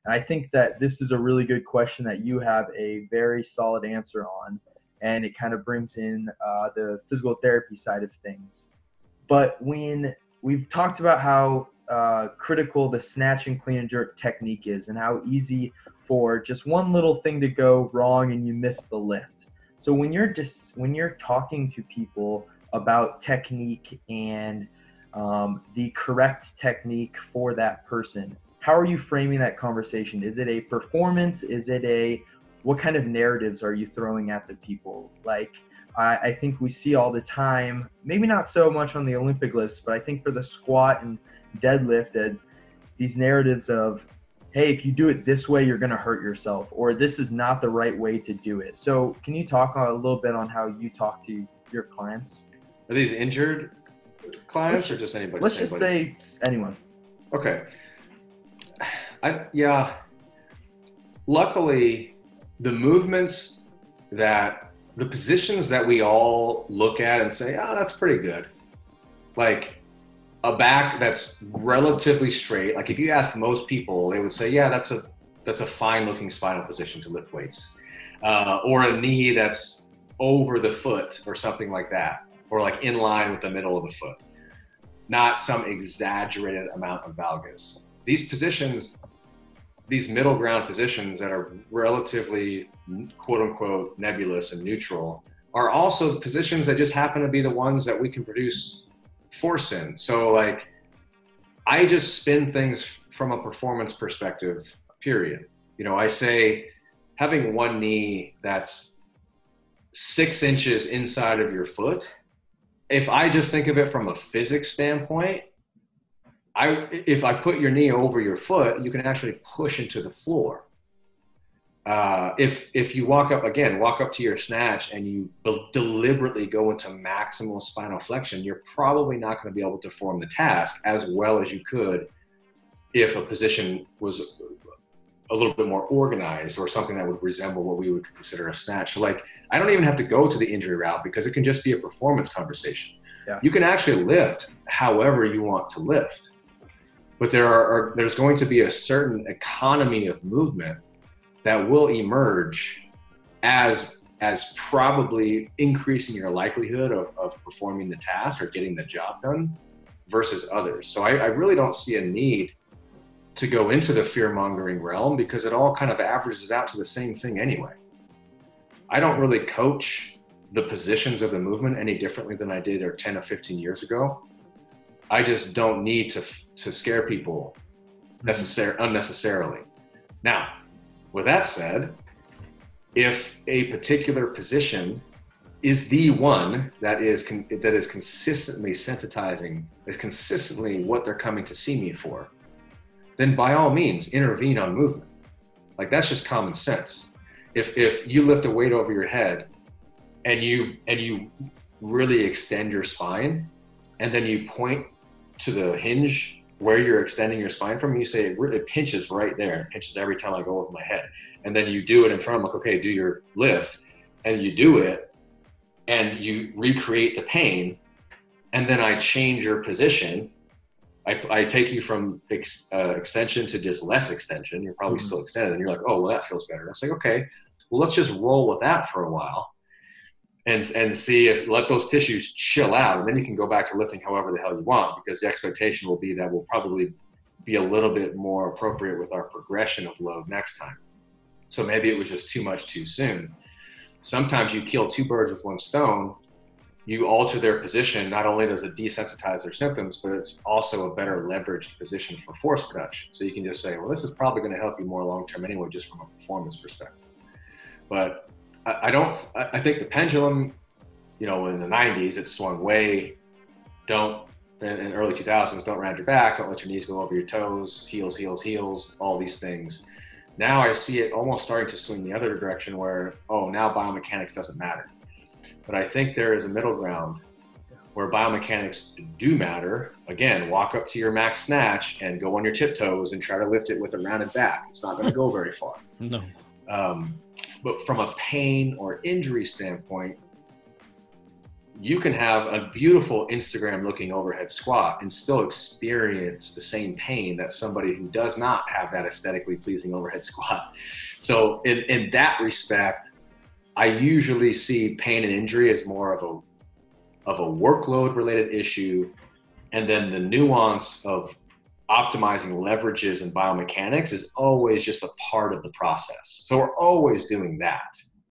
And I think that this is a really good question that you have a very solid answer on. And it kind of brings in the physical therapy side of things. But when we've talked about how critical the snatch and clean and jerk technique is and how easy for just one little thing to go wrong and you miss the lift. So when you're talking to people about technique and the correct technique for that person, how are you framing that conversation? Is it a performance? Is it a what kind of narratives are you throwing at the people? Like, I think we see all the time, maybe not so much on the Olympic lifts, but I think for the squat and deadlift, these narratives of, hey, if you do it this way, you're going to hurt yourself, or this is not the right way to do it. So can you talk a little bit on how you talk to your clients? Are these injured clients or just anybody? Let's just say anyone. Okay. Yeah. Luckily, the positions that we all look at and say, oh, that's pretty good. Like a back that's relatively straight. Like if you ask most people, they would say, yeah, that's a fine looking spinal position to lift weights. Or a knee that's over the foot or something like that. Or like in line with the middle of the foot. Not some exaggerated amount of valgus. These positions, these middle ground positions that are relatively quote unquote nebulous and neutral are also positions that just happen to be the ones that we can produce force in. So like, I just spin things from a performance perspective, period. You know, I say having one knee that's 6 inches inside of your foot, if I just think of it from a physics standpoint, if I put your knee over your foot, you can actually push into the floor. If you walk up to your snatch and you deliberately go into maximal spinal flexion, you're probably not going to be able to perform the task as well as you could if a position was a little bit more organized or something that would resemble what we would consider a snatch. So like, I don't even have to go to the injury route because it can just be a performance conversation. Yeah. You can actually lift however you want to lift. But there's going to be a certain economy of movement that will emerge as probably increasing your likelihood of performing the task or getting the job done versus others. So I really don't see a need to go into the fear-mongering realm because it all kind of averages out to the same thing anyway. I don't really coach the positions of the movement any differently than I did 10 or 15 years ago. I just don't need to scare people unnecessarily. Now, with that said, if a particular position is the one that is consistently sensitizing, is consistently what they're coming to see me for, then by all means intervene on movement. Like that's just common sense. If you lift a weight over your head and you really extend your spine, and then you point to the hinge where you're extending your spine from, and you say it pinches right there. It pinches every time I go over my head. And then you do it in front of, like, okay, do your lift, and you do it, and you recreate the pain, and then I change your position. I take you from extension to just less extension. You're probably still extended, and you're like, oh, well, that feels better. I say, okay, well, let's just roll with that for a while and see if let those tissues chill out. And then you can go back to lifting however the hell you want, because the expectation will be that we'll probably be a little bit more appropriate with our progression of load next time. So maybe it was just too much too soon. Sometimes you kill 2 birds with 1 stone. You alter their position. Not only does it desensitize their symptoms, but it's also a better leveraged position for force production. So you can just say, well, this is probably going to help you more long-term anyway, just from a performance perspective. But I think the pendulum, in the 90s, it swung way, in early 2000s, don't round your back, don't let your knees go over your toes, heels, all these things. Now I see it almost starting to swing the other direction where, now biomechanics doesn't matter. But I think there is a middle ground where biomechanics do matter. Again, walk up to your max snatch and go on your tiptoes and try to lift it with a rounded back. It's not going to go very far. No. But from a pain or injury standpoint, you can have a beautiful Instagram looking overhead squat and still experience the same pain that somebody who does not have that aesthetically pleasing overhead squat. So in that respect, I usually see pain and injury as more of a workload related issue. And then the nuance of optimizing leverages and biomechanics is always just a part of the process. So we're always doing that.